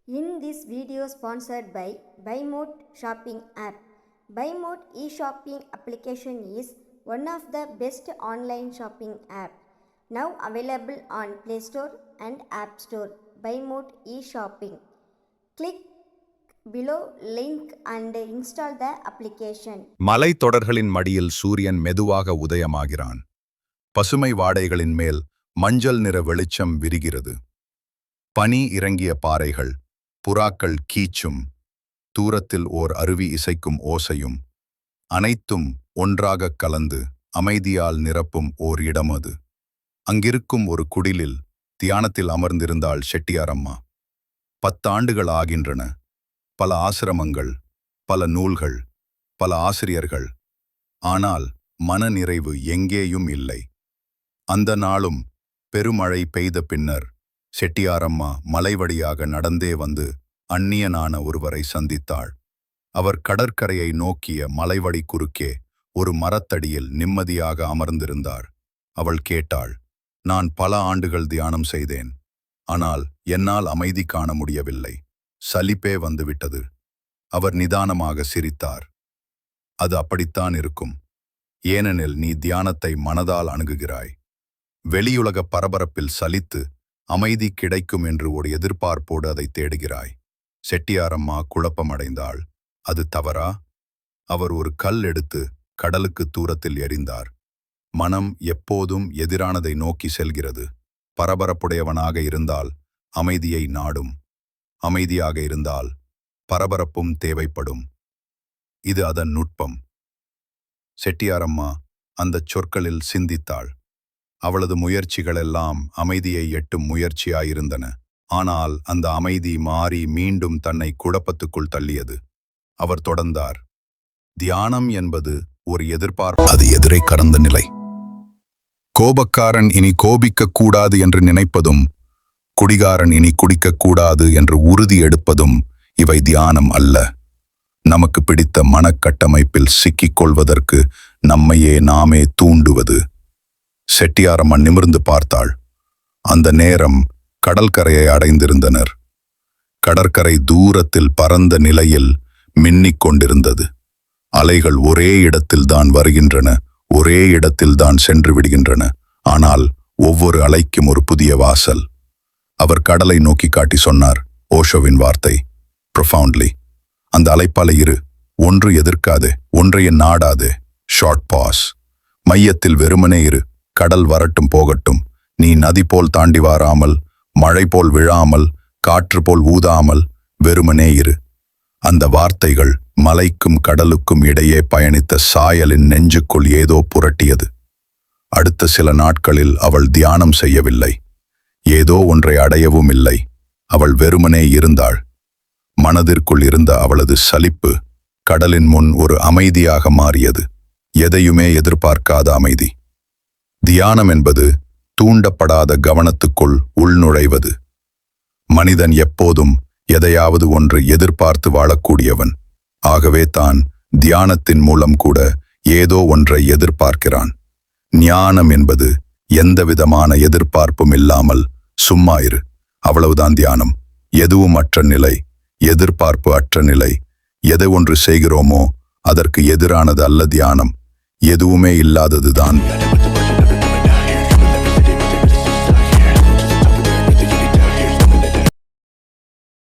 In this video sponsored by BuyMode shopping app. BuyMode e-shopping application is one of the best online shopping app. Now available on Play Store and App Store. BuyMode e-shopping. Click below link and install the application. மலைத்தொடர்களின் மடியில் சூரியன் மெதுவாக உதயமாகிறான். பசுமை வாடைகளின் மேல் மஞ்சள் நிற வெளிச்சம் விரிகிறது. பனி இறங்கிய பாறைகள், புறாக்கள் கீச்சும், தூரத்தில் ஓர் அருவி இசைக்கும் ஓசையும், அனைத்தும் ஒன்றாகக் கலந்து அமைதியால் நிரப்பும் ஓர் இடம் அது. அங்கிருக்கும் ஒரு குடிலில் தியானத்தில் அமர்ந்திருந்தாள் செட்டியாரம்மா. 10 ஆண்டுகள் ஆகின்றன. பல ஆசிரமங்கள், பல நூல்கள், பல ஆசிரியர்கள். ஆனால் மனநிறைவு எங்கேயும் இல்லை. அந்த நாளும் பெருமழை பெய்த பின்னர் செட்டியாரம்மா மலைவழியாக நடந்தே வந்து அந்நியனான ஒருவரை சந்தித்தாள். அவர் கடற்கரையை நோக்கிய மலைவழி குறுக்கே ஒரு மரத்தடியில் நிம்மதியாக அமர்ந்திருந்தார். அவள் கேட்டாள், நான் பல ஆண்டுகள் தியானம் செய்தேன். ஆனால் என்னால் அமைதி காண முடியவில்லை. சலிப்பே வந்துவிட்டது. அவர் நிதானமாக சிரித்தார். அது அப்படித்தான் இருக்கும். ஏனெனில் நீ தியானத்தை மனதால் அணுகுகிறாய். வெளியுலக பரபரப்பில் சலித்து அமைதி கிடைக்கும் என்று ஒரு எதிர்பார்ப்போடு அதை தேடுகிறாய். செட்டியாரம்மா குழப்பமடைந்தாள். அது தவறா? அவர் ஒரு கல் எடுத்து கடலுக்கு தூரத்தில் எறிந்தார். மனம் எப்போதும் எதிரானதை நோக்கி செல்கிறது. பரபரப்புடையவனாக இருந்தால் அமைதியை நாடும். அமைதியாக இருந்தால் பரபரப்பும் தேவைப்படும். இது அதன் நுட்பம். செட்டியாரம்மா அந்தச் சொற்களில் சிந்தித்தாள். அவளது முயற்சிகளெல்லாம் அமைதியை எட்டும் முயற்சியாயிருந்தன. ஆனால் அந்த அமைதி மாறி மீண்டும் தன்னை குழப்பத்துக்குள் தள்ளியது. அவர் தொடர்ந்தார், தியானம் என்பது ஒரு எதிர்பார்ப்பு. அது எதிரை கறந்த நிலை. கோபக்காரன் இனி கோபிக்கக் கூடாது என்று நினைப்பதும், குடிகாரன் இனி குடிக்கக்கூடாது என்று உறுதி எடுப்பதும் இவை தியானம் அல்ல. நமக்கு பிடித்த மனக்கட்டமைப்பில் சிக்கிக் கொள்வதற்கு நம்மையே நாமே தூண்டுவது. செட்டியாரம்மா நிமிர்ந்து பார்த்தாள். அந்த நேரம் கடற்கரையை அடைந்திருந்தனர். கடற்கரை தூரத்தில் பரந்த நிலையில் மின்னிக் கொண்டிருந்தது. அலைகள் ஒரே இடத்தில்தான் வருகின்றன, ஒரே இடத்தில்தான் சென்று விடுகின்றன. ஆனால் ஒவ்வொரு அலைக்கும் ஒரு புதிய வாசல். அவர் கடலை நோக்கி காட்டி சொன்னார், ஓஷோவின் வார்த்தை, ப்ரொஃபவுண்ட்லி. அந்த அலைப்பாலை இரு. ஒன்று எதிர்க்காதே, ஒன்றைய நாடாதே. Short pass. மையத்தில் வெறுமனே இரு. கடல் வரட்டும் போகட்டும். நீ நதி போல் தாண்டி வாராமல், மழை போல் விழாமல், காற்று போல் ஊதாமல், வெறுமனே இரு. அந்த வார்த்தைகள் மலைக்கும் கடலுக்கும் இடையே பயணித்த சாயலின் நெஞ்சுக்குள் ஏதோ புரட்டியது. அடுத்த சில நாட்களில் அவள் தியானம் செய்யவில்லை. ஏதோ ஒன்றை அடையவும் இல்லை. அவள் வெறுமனே இருந்தாள். மனதிற்குள் இருந்த அவளது சலிப்பு கடலின் முன் ஒரு அமைதியாக மாறியது. எதையுமே எதிர்பார்க்காத அமைதி. தியானம் என்பது தூண்டப்படாத கவனத்துக்குள் உள்நுழைவது. மனிதன் எப்போதும் எதையாவது ஒன்று எதிர்பார்த்து வாழக்கூடியவன். ஆகவே தான் தியானத்தின் மூலம் கூட ஏதோ ஒன்றை எதிர்பார்க்கிறான். ஞானம் என்பது எந்தவிதமான எதிர்பார்ப்பும் இல்லாமல் சும்மா இரு, அவ்வளவுதான் தியானம். எதுவும் அற்ற நிலை, எதிர்பார்ப்பு அற்ற நிலை. எதை ஒன்று செய்கிறோமோ அதற்கு எதிரானது அல்ல தியானம். எதுவுமே இல்லாததுதான்